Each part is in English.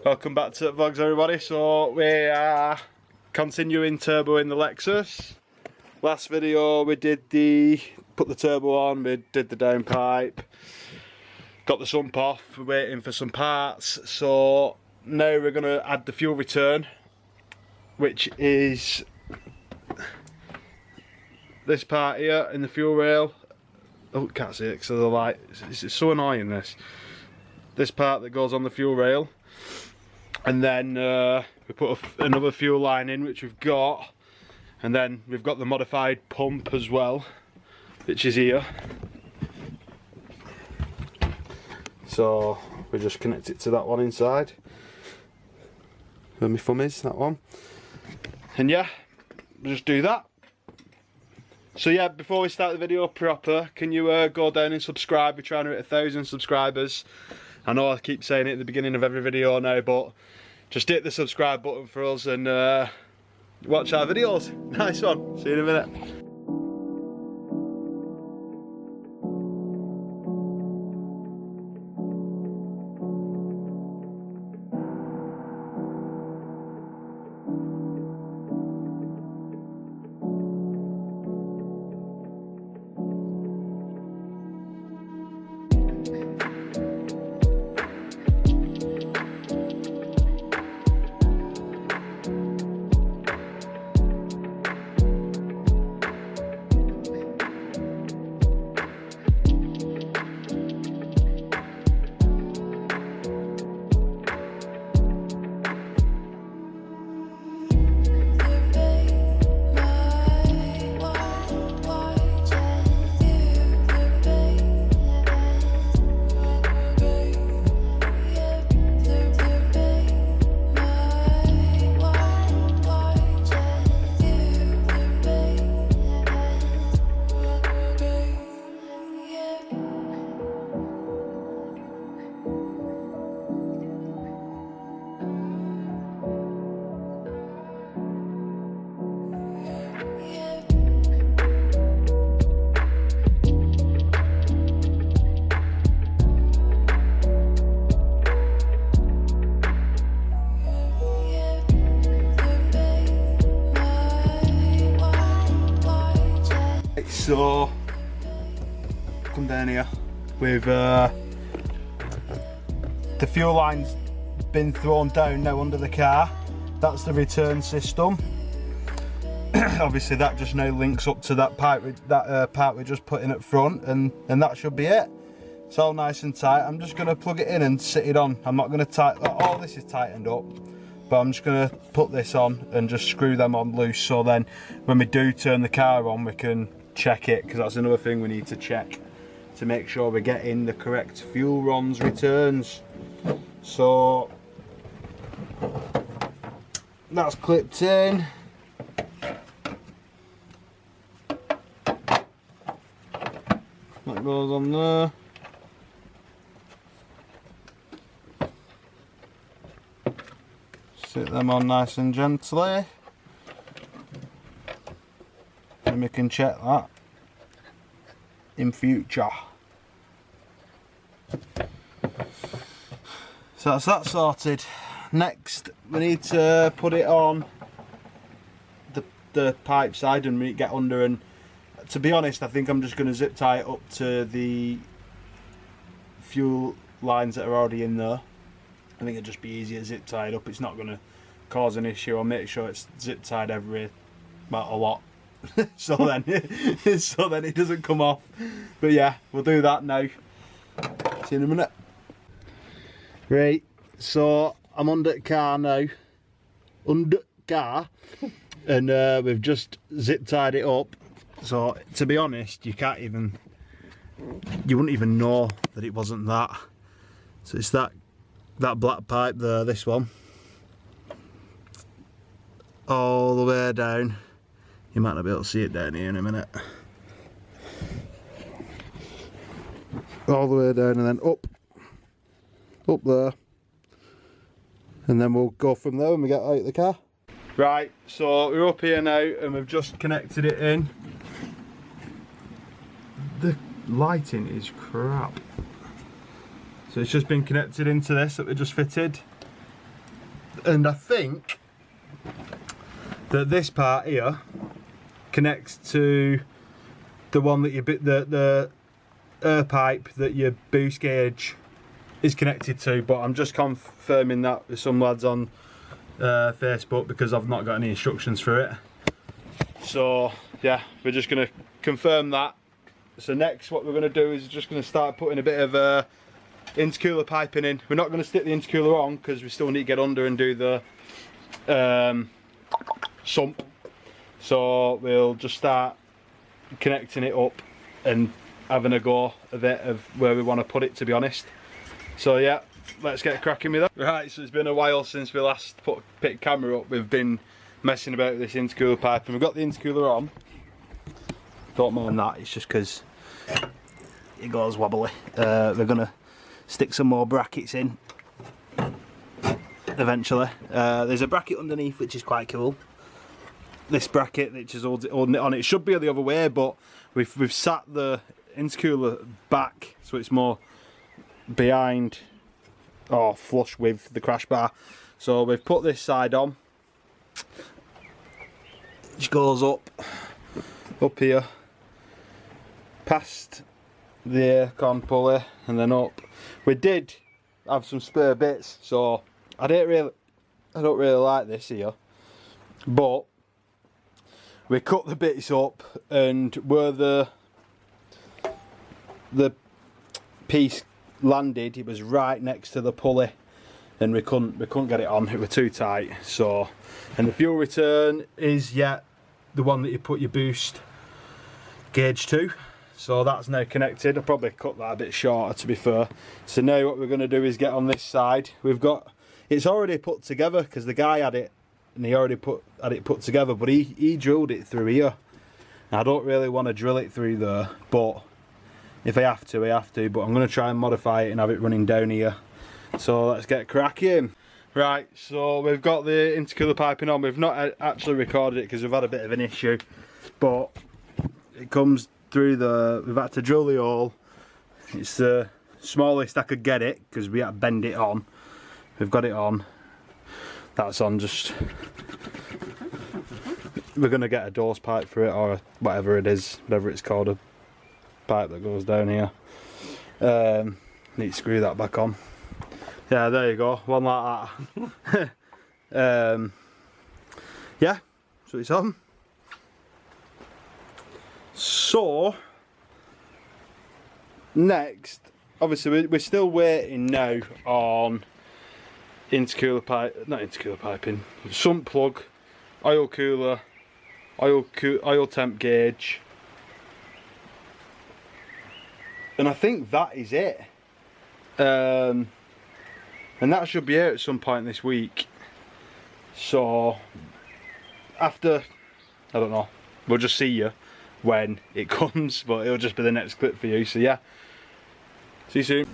Welcome back to the vlogs, everybody. So we are continuing turbo in the Lexus. Last video we did put the turbo on, we did the downpipe, got the sump off, we're waiting for some parts. So now we're going to add the fuel return, which is this part here in the fuel rail. Oh, can't see it because of the light. It's so annoying, this part that goes on the fuel rail. And then we put another fuel line in, which we've got, and then we've got the modified pump as well, which is here. So we just connect it to that one inside, where my thumb is, that one. And yeah, we'll just do that. So yeah, before we start the video proper, can you go down and subscribe? We're trying to hit 1,000 subscribers. I know I keep saying it at the beginning of every video now, but just hit the subscribe button for us and watch our videos. Nice one. See you in a minute. So, come down here with the fuel line's been thrown down now under the car. That's the return system. Obviously that just now links up to that pipe, part we just put in at front, and that should be it. It's all nice and tight. I'm just going to plug it in and sit it on. I'm not going to tighten, all this is tightened up, but I'm just going to put this on and just screw them on loose, so then when we do turn the car on we can check it, because that's another thing we need to check to make sure we're getting the correct fuel runs returns. So that's clipped in. That goes on there. Sit them on nice and gently. And we can check that in future. So that's that sorted. Next we need to put it on the pipe side and we get under, and to be honest I think I'm just going to zip tie it up to the fuel lines that are already in there. I think it'd just be easier zip tied up. It's not going to cause an issue. I'll make sure it's zip tied a lot. so then it doesn't come off. But yeah, we'll do that now. See you in a minute. Right, so I'm under the car now. And we've just zip tied it up. So to be honest, you wouldn't even know that it wasn't that. So it's that black pipe there, this one, all the way down. You might not be able to see it down here in a minute. All the way down and then up there, and then we'll go from there when we get out of the car. Right, so we're up here now and we've just connected it in. The lighting is crap. So it's just been connected into this that we just fitted. And I think that this part here connects to the one that you bit the air pipe that your boost gauge is connected to, but I'm just confirming that with some lads on Facebook because I've not got any instructions for it. So yeah, we're just going to confirm that. So next what we're going to do is just going to start putting a bit of intercooler piping in. We're not going to stick the intercooler on because we still need to get under and do the sump. So we'll just start connecting it up and having a go of it, of where we want to put it, to be honest. So yeah, let's get cracking with that. Right, so it's been a while since we last picked camera up. We've been messing about with this intercooler pipe, and we've got the intercooler on. Don't mind that, it's just because it goes wobbly. We're gonna stick some more brackets in eventually. There's a bracket underneath which is quite cool. This bracket which is holding it on, it should be the other way, but we've sat the intercooler back so it's more behind or flush with the crash bar. So we've put this side on, which goes up here past the aircon pulley and then up. We did have some spare bits, so I don't really like this here, but we cut the bits up, and where the piece landed, it was right next to the pulley, and we couldn't get it on. It was too tight. So, and the fuel return is the one that you put your boost gauge to. So that's now connected. I'll probably cut that a bit shorter, to be fair. So now what we're going to do is get on this side. It's already put together because the guy had it, and he already had it put together, but he drilled it through here. Now, I don't really want to drill it through there, but if I have to, I have to. But I'm going to try and modify it and have it running down here. So let's get cracking. Right, so we've got the intercooler piping on. We've not actually recorded it because we've had a bit of an issue, but it comes through we've had to drill the hole. It's the smallest I could get it because we had to bend it on. We've got it on. That's on. Just we're gonna get a dose pipe for it, or whatever it is, whatever it's called, a pipe that goes down here. Need to screw that back on. Yeah, there you go, one like that. Yeah, so it's on. So next, obviously we're still waiting now on intercooler piping, sump plug, oil cooler, oil temp gauge, and I think that is it. And that should be out at some point this week. So after, I don't know, we'll just see you when it comes, but it'll just be the next clip for you. So yeah, see you soon.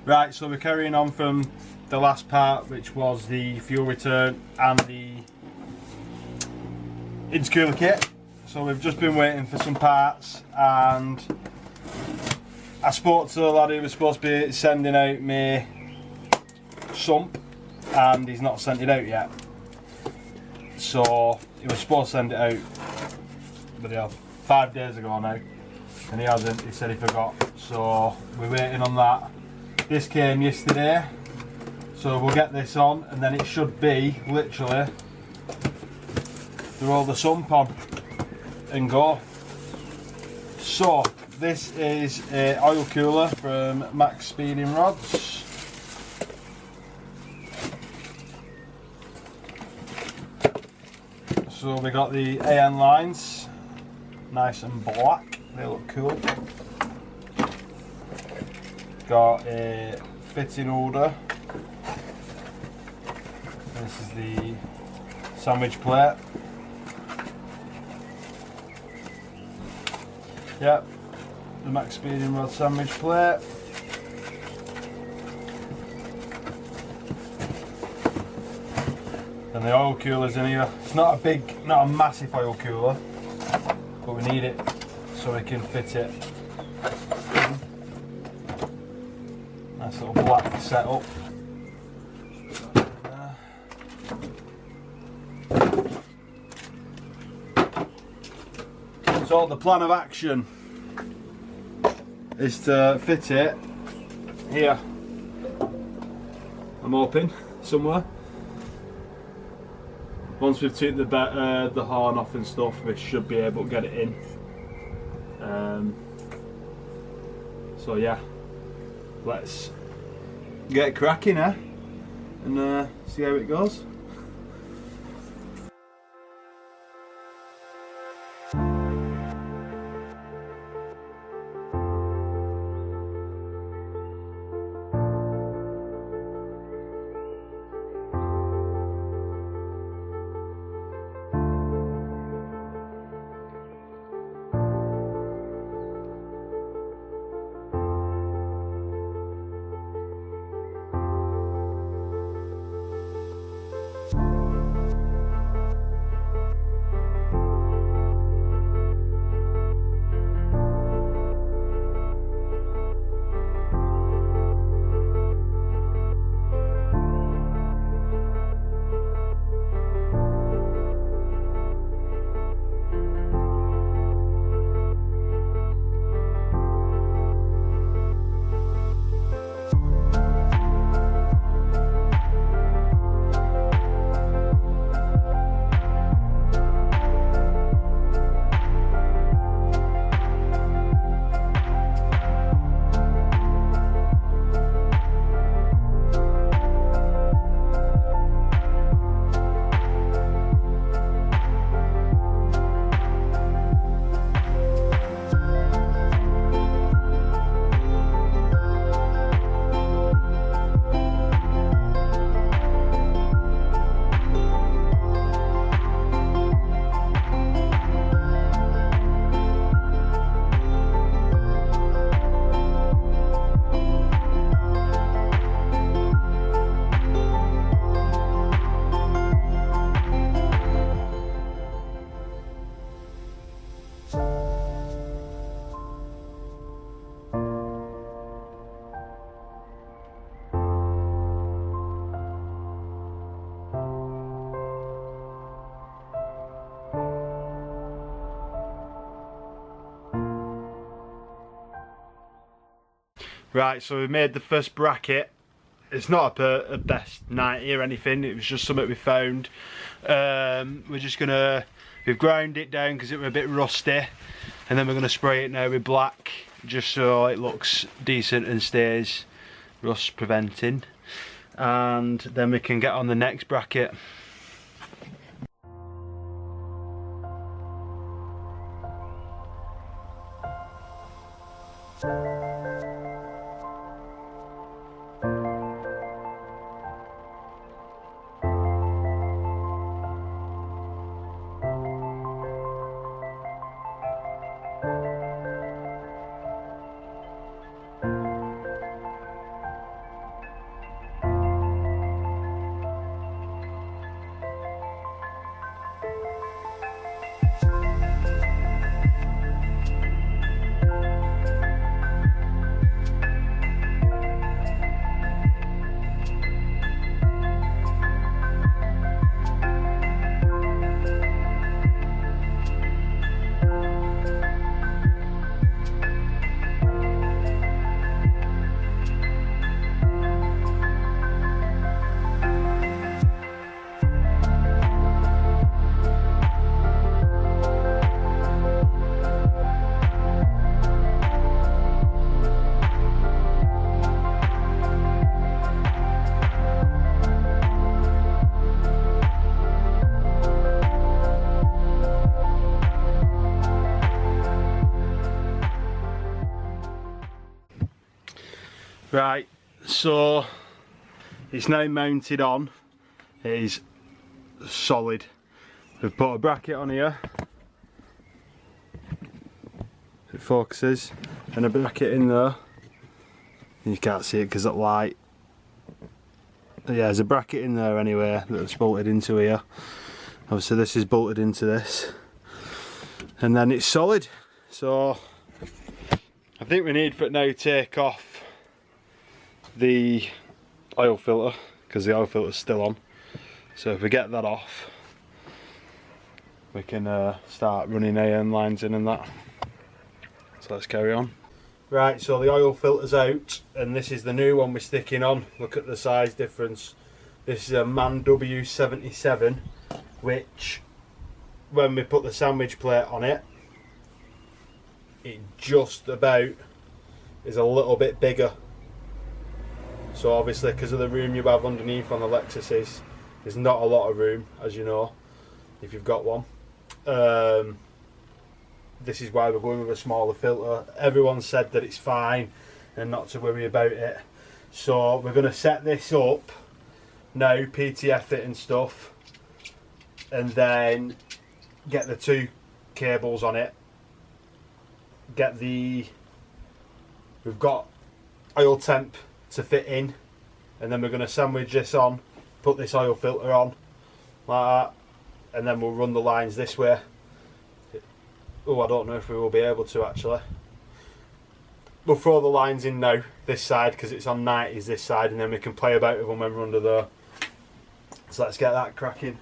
Right, so we're carrying on from the last part, which was the fuel return and the intercooler kit. So we've just been waiting for some parts, and I spoke to the lad who was supposed to be sending out my sump, and he's not sent it out yet. So he was supposed to send it out, but yeah, 5 days ago now, and he hasn't. He said he forgot. So we're waiting on that. This came yesterday, so we'll get this on, and then it should be literally throw the sump on and go. So this is an oil cooler from Max Speeding Rods. So we got the AN lines, nice and black, they look cool. Got a fitting holder. This is the sandwich plate. Yep, the Max Speeding Rod sandwich plate. And the oil cooler's in here. It's not a massive oil cooler, but we need it so we can fit it. Nice little black setup. So the plan of action is to fit it here. I'm hoping somewhere. Once we've taken the horn off and stuff, we should be able to get it in. So yeah, let's get cracking, and see how it goes. Right, so we made the first bracket. It's not a best 90 or anything, it was just something we found. We've ground it down because it was a bit rusty, and then we're going to spray it now with black just so it looks decent and stays rust preventing, and then we can get on the next bracket. Right, so it's now mounted on. It is solid. We've put a bracket on here. It focuses, and a bracket in there. You can't see it because of light. Yeah, there's a bracket in there anyway that's bolted into here. Obviously this is bolted into this, and then it's solid. So I think we need for it now to take off the oil filter, because the oil filter is still on. So if we get that off, we can start running AN lines in and that. So let's carry on. Right, so the oil filter's out, and this is the new one we're sticking on. Look at the size difference. This is a MAN W77, which when we put the sandwich plate on it, it just about is a little bit bigger. So obviously, because of the room you have underneath on the Lexuses, there's not a lot of room, as you know, if you've got one. This is why we're going with a smaller filter. Everyone said that it's fine and not to worry about it. So we're going to set this up now, PTF it and stuff, and then get the 2 cables on it. We've got oil temp to fit in, and then we're going to sandwich this on, put this oil filter on like that, and then we'll run the lines this way. Oh, I don't know if we will be able to actually. We'll throw the lines in now, this side, because it's on 90s this side, and then we can play about with them when we're under there. So let's get that cracking.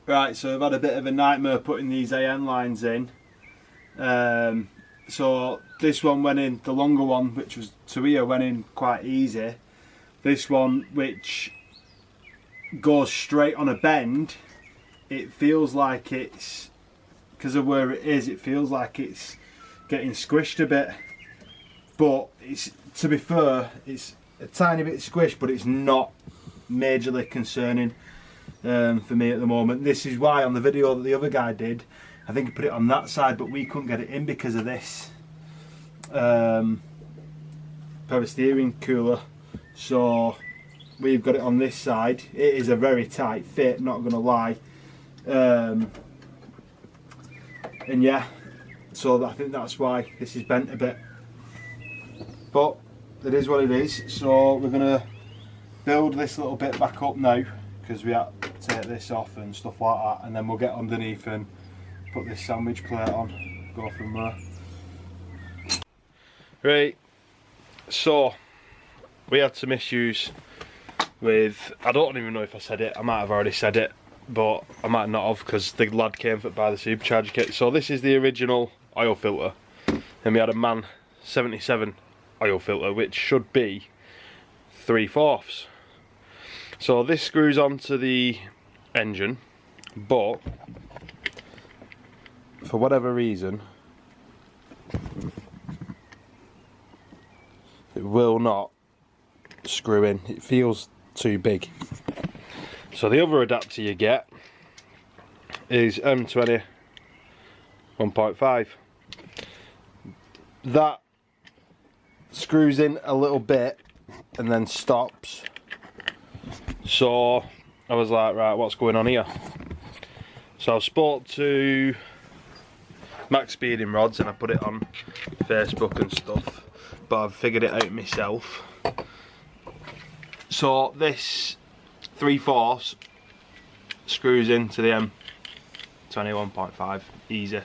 Right, so I've had a bit of a nightmare putting these AN lines in. So this one went in, the longer one, which was to here, went in quite easy. This one, which goes straight on a bend, it feels like it's, because of where it is, it feels like it's getting squished a bit. But it's, to be fair, it's a tiny bit squished, but it's not majorly concerning. For me at the moment. This is why on the video that the other guy did, I think he put it on that side, but we couldn't get it in because of this power steering cooler. So we've got it on this side. It is a very tight fit, not gonna lie. And yeah, so I think that's why this is bent a bit, but it is what it is. So we're gonna build this little bit back up now, because we had to take this off and stuff like that, and then we'll get underneath and put this sandwich plate on, go from there. Right, so we had some issues with, I don't even know if I said it, I might have already said it, but I might not have, because the lad came for buy the supercharger kit. So this is the original oil filter, and we had a MAN 77 oil filter, which should be 3/4. So this screws onto the engine, but for whatever reason it will not screw in. It feels too big. So the other adapter you get is M20 1.5. That screws in a little bit and then stops. So I was like, right, what's going on here? So I spoke to Max Speeding Rods and I put it on Facebook and stuff, but I've figured it out myself. So this 3/4 screws into the M20 1.5 easy.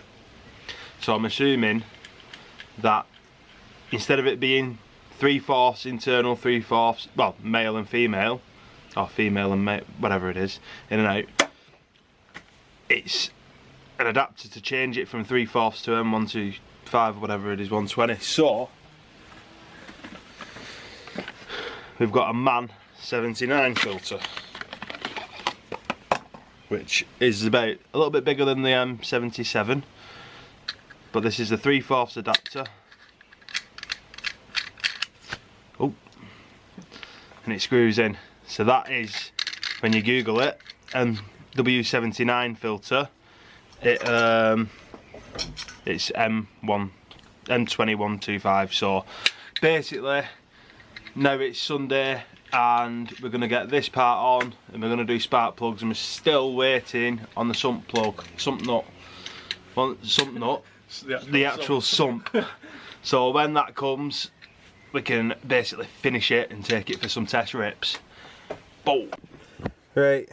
So I'm assuming that instead of it being 3/4 internal, 3/4, well, male and female, or female and male, whatever it is, in and out, it's an adapter to change it from 3/4 to M125, whatever it is, 120. So we've got a MAN 79 filter, which is about a little bit bigger than the M77, but this is the 3/4 adapter. Oh, and it screws in. So that is, when you Google it, W79 filter. It's M2125. So basically, now it's Sunday and we're going to get this part on and we're going to do spark plugs, and we're still waiting on the sump plug, the actual sump. So when that comes, we can basically finish it and take it for some test rips. Boom. Right,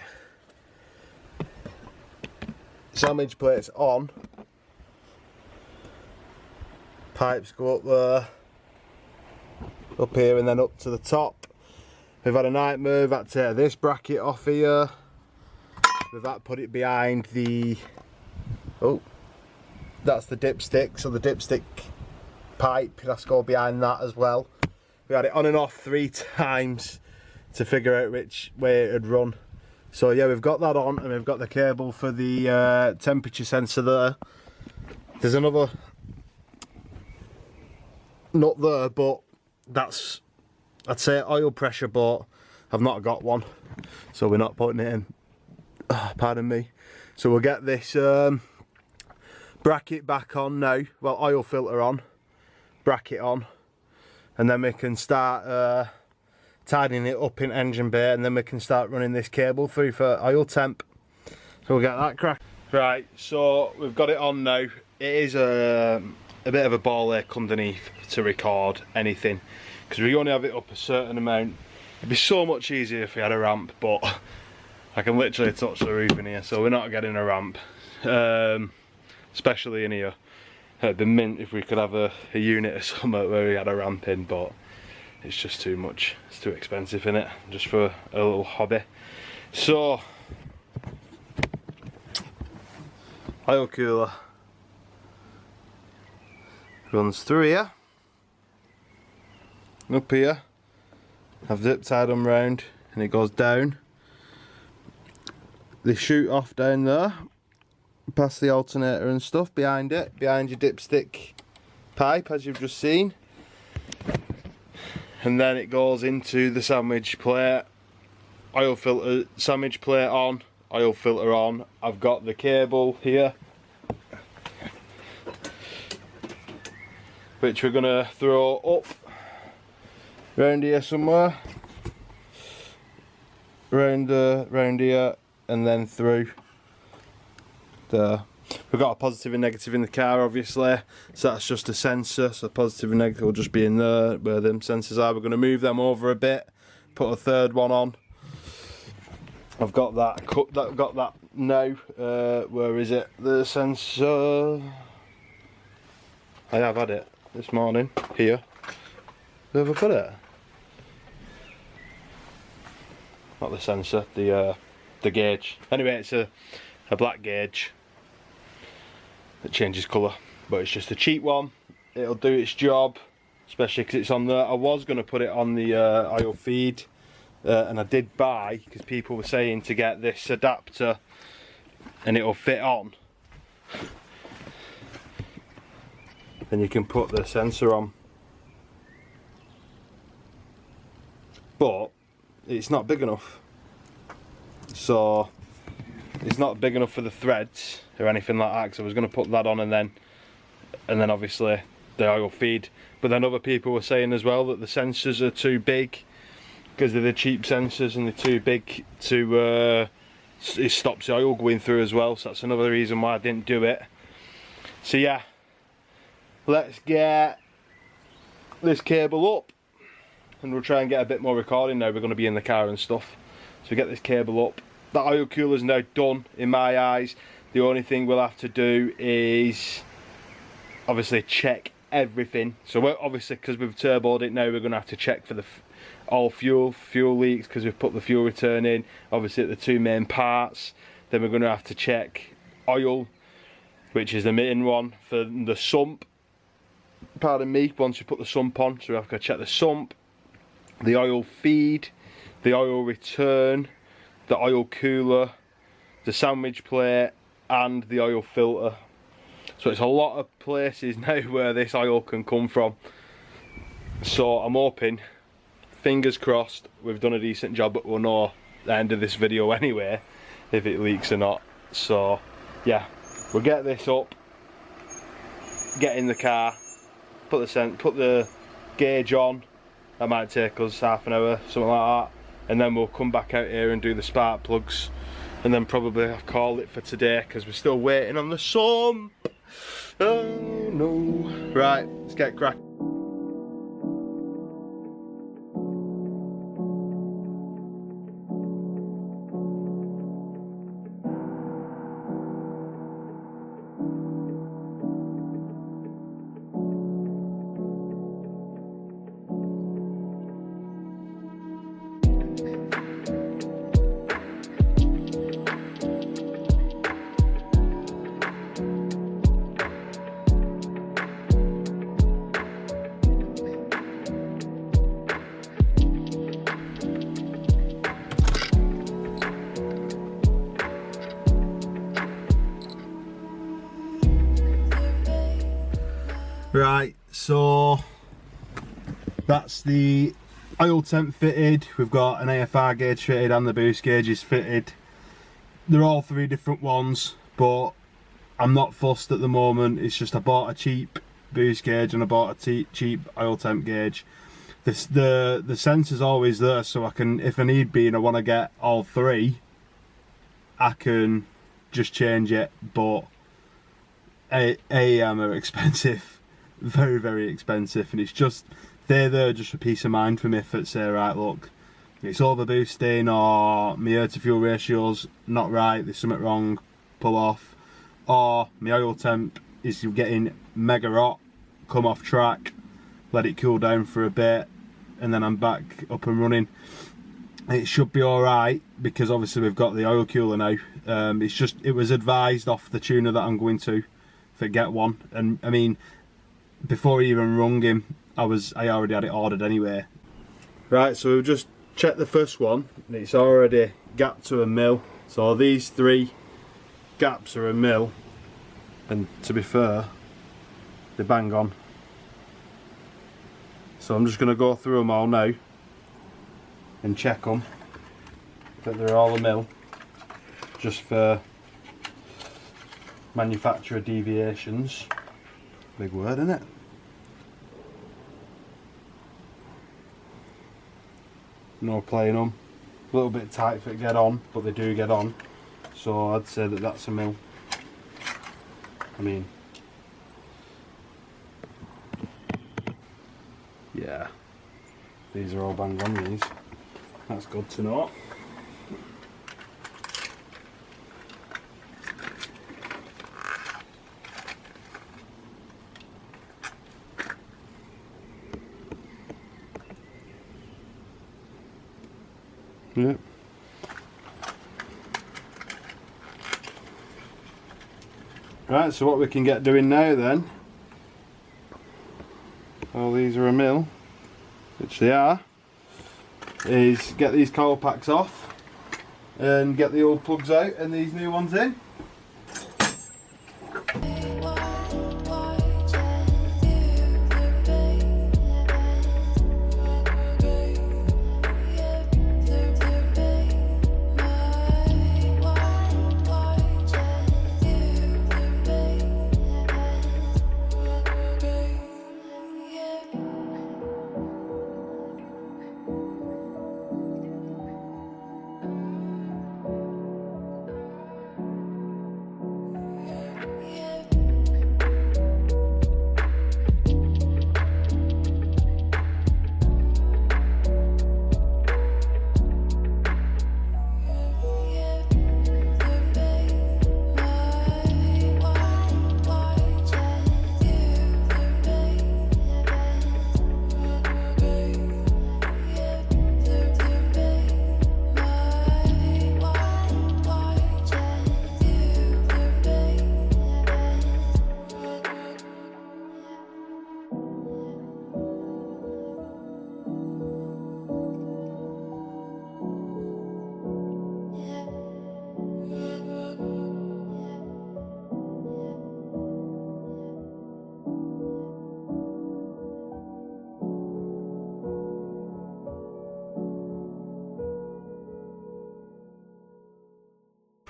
sandwich plates on, pipes go up there, up here and then up to the top. We've had a nightmare, we've had to take this bracket off here, we've had to put it behind the, oh, that's the dipstick, so the dipstick pipe has to go behind that as well. We had it on and off 3 times to figure out which way it would run. So yeah, we've got that on and we've got the cable for the temperature sensor there. There's another nut there, but that's, I'd say, oil pressure, but I've not got one, so we're not putting it in. Pardon me. So we'll get this bracket back on now, well, oil filter on, bracket on, and then we can start tidying it up in engine bay, and then we can start running this cable through for oil temp. So we'll get that crack. Right, so we've got it on now. It is a bit of a ball ache underneath to record anything, because we only have it up a certain amount. It'd be so much easier if we had a ramp, but I can literally touch the roof in here, so we're not getting a ramp, especially in here. It'd be mint if we could have a unit or something where we had a ramp in, but it's just too much. It's too expensive, innit? Just for a little hobby. So, oil cooler runs through here, up here. I've zip tied them round, and it goes down. They shoot off down there, past the alternator and stuff behind it, behind your dipstick pipe, as you've just seen. And then it goes into the sandwich plate, oil filter, sandwich plate on, oil filter on. I've got the cable here, which we're gonna throw up round here somewhere, round here, and then through there. We've got a positive and negative in the car, obviously, so that's just a sensor, so positive and negative will just be in there where them sensors are. We're going to move them over a bit, put a third one on. I've got that got that now. Where is it? The sensor, I have had it this morning here. Where have I put it? Not the sensor, the gauge. Anyway, it's a black gauge that changes colour, but it's just a cheap one. It'll do its job, especially because it's on there. I was going to put it on the oil feed, and I did buy, because people were saying to get this adapter and it'll fit on, then you can put the sensor on, but it's not big enough. So it's not big enough for the threads or anything like that, because I was going to put that on and then obviously the oil feed. But then other people were saying as well that the sensors are too big, because they're the cheap sensors and they're too big to it stops the oil going through as well. So that's another reason why I didn't do it. So yeah, let's get this cable up and we'll try and get a bit more recording now. We're going to be in the car and stuff, so we get this cable up. That oil cooler is now done in my eyes. The only thing we'll have to do is obviously check everything. So we're obviously, because we've turboed it now, we're going to have to check for the all fuel leaks, because we've put the fuel return in, obviously at the 2 main parts. Then we're going to have to check oil, which is the main one for the sump. Pardon me, once we put the sump on, so we have to check the sump, the oil feed, the oil return, the oil cooler, the sandwich plate and the oil filter. So it's a lot of places now where this oil can come from. So I'm hoping, fingers crossed, we've done a decent job, but we'll know at the end of this video anyway if it leaks or not. So yeah, we'll get this up, get in the car, put the gauge on. That might take us half an hour, something like that, and then we'll come back out here and do the spark plugs, and then probably I'll call it for today because we're still waiting on the sump. Oh no. Right, let's get cracking. Right, so that's the oil temp fitted. We've got an AFR gauge fitted and the boost gauge is fitted. They're all 3 different ones, but I'm not fussed at the moment. It's just I bought a cheap boost gauge and I bought a cheap oil temp gauge. The sensor's always there, so I can, if I need be and I want to get all 3, I can just change it. But AEM are expensive. Very, very expensive, and it's just they're just a peace of mind for me. If it's say, right, look, it's overboosting or my air to fuel ratio's not right, there's something wrong, pull off, or my oil temp is getting mega hot, come off track, let it cool down for a bit, and then I'm back up and running. It should be all right because obviously we've got the oil cooler now. It's just, it was advised off the tuner that I'm going to get one, and I mean, before he even rung him, I already had it ordered anyway. Right, so we've just checked the first one and it's already gapped to 1 mil. So these 3 gaps are 1 mil, and to be fair, they bang on. So I'm just going to go through them all now and check them that they're all 1 mil, just for manufacturer deviations. Big word, isn't it? No playing them. A little bit tight for it to get on, but they do get on. So I'd say that that's 1 mil. I mean, yeah, these are all bang on these. That's good to know. Yep. Right, so what we can get doing now then, all these are 1 mil, which they are, is get these coil packs off and get the old plugs out and these new ones in.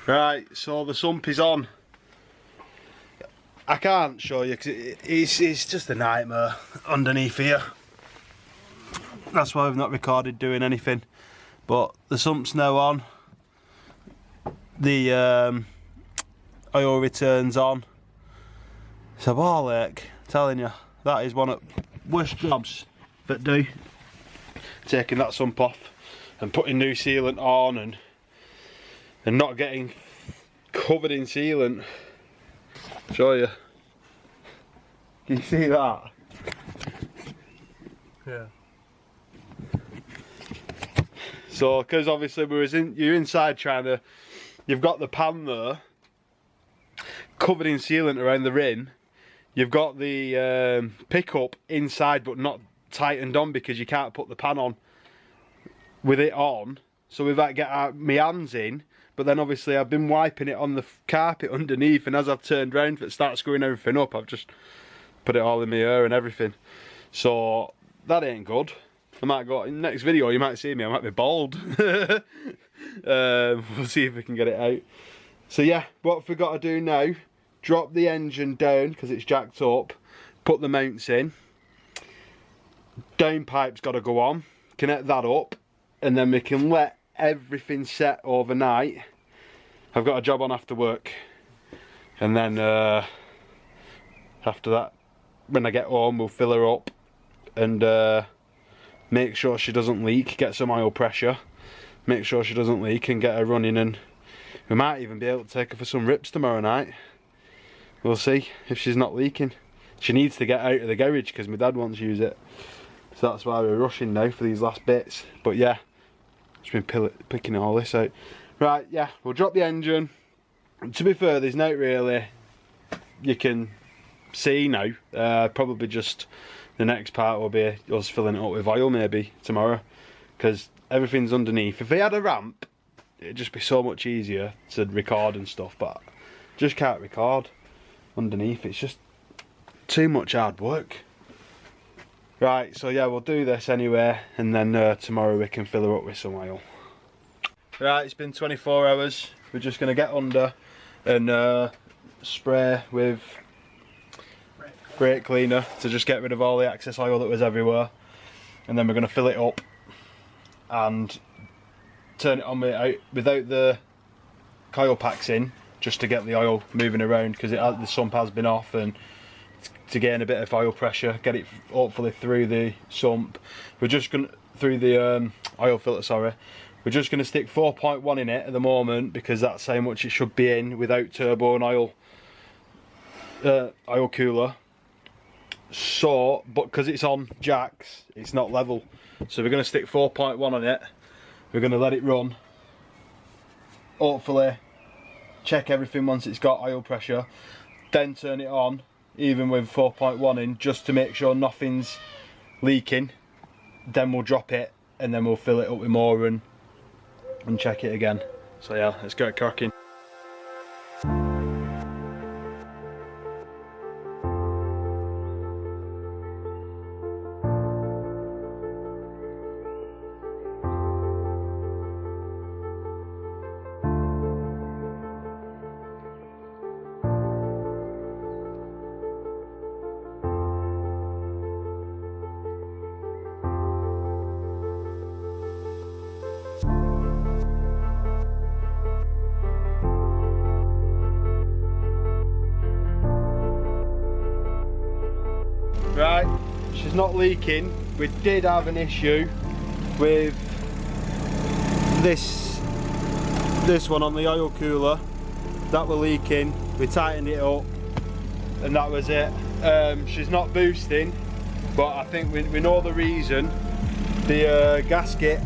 Right, so the sump is on. I can't show you because it's just a nightmare underneath here. That's why I've not recorded doing anything. But the sump's now on. The oil returns on. It's a ball ache, telling you. That is one of the worst jobs that do. Taking that sump off and putting new sealant on and not getting covered in sealant. Show you. Can you see that? Yeah. So, because obviously you're inside trying to, you've got the pan there, covered in sealant around the rim. You've got the pickup inside but not tightened on because you can't put the pan on with it on. So we've had to get my hands in, but then obviously I've been wiping it on the carpet underneath, and as I've turned round for it start screwing everything up, I've just put it all in my hair and everything. So that ain't good. I might go in the next video, you might see me, I might be bald. We'll see if we can get it out. So yeah, what we've got to do now, drop the engine down because it's jacked up, put the mounts in, downpipe's got to go on, connect that up, and then we can let everything set overnight. I've got a job on after work, and then after that, when I get home, we'll fill her up and make sure she doesn't leak, get some oil pressure, make sure she doesn't leak and get her running, and we might even be able to take her for some rips tomorrow night. We'll see if she's not leaking. She needs to get out of the garage because my dad wants to use it. So that's why we're rushing now for these last bits. But yeah, just been picking all this out. Right, yeah, we'll drop the engine. To be fair, there's not really, you can see now, probably just the next part will be us filling it up with oil maybe tomorrow, because everything's underneath. If they had a ramp, it'd just be so much easier to record and stuff, but just can't record underneath. It's just too much hard work. Right, so yeah, we'll do this anyway, and then tomorrow we can fill her up with some oil. Right, it's been 24 hours. We're just going to get under and spray with brake cleaner to just get rid of all the excess oil that was everywhere, and then we're going to fill it up and turn it on without the coil packs in, just to get the oil moving around, because the sump has been off, and to gain a bit of oil pressure, get it hopefully through the sump. We're just going through the oil filter, sorry. We're just going to stick 4.1 in it at the moment because that's how much it should be in without turbo and oil cooler. So, but because it's on jacks, it's not level. So we're going to stick 4.1 on it. We're going to let it run. Hopefully, check everything once it's got oil pressure. Then turn it on, even with 4.1 in, just to make sure nothing's leaking. Then we'll drop it, and then we'll fill it up with more and check it again. So yeah, let's get cracking. Right, she's not leaking. We did have an issue with this one on the oil cooler that were leaking. We tightened it up and that was it. She's not boosting, but I think we know the reason. The gasket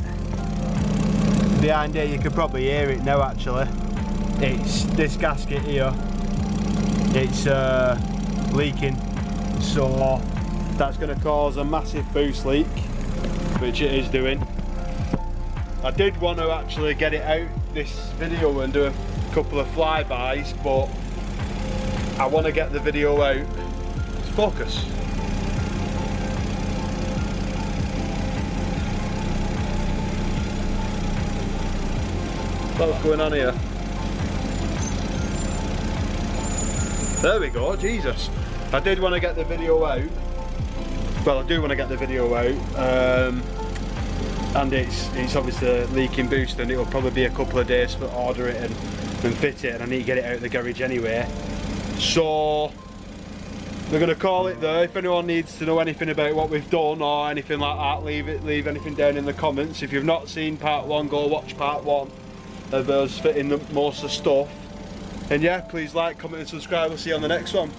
behind here, you could probably hear it now actually. It's this gasket here, it's leaking, so that's going to cause a massive boost leak, which it is doing. I did want to actually get it out this video and do a couple of flybys, but I want to get the video out. Let's focus. What's going on here? There we go, Jesus. I did want to get the video out. Well, I do want to get the video out. And it's obviously leaking boost, and it'll probably be a couple of days to order it and fit it, and I need to get it out of the garage anyway. So we're going to call it there. If anyone needs to know anything about what we've done or anything like that, leave anything down in the comments. If you've not seen part 1, go watch part 1 of us fitting most of the stuff. And yeah, please like, comment and subscribe. We'll see you on the next one.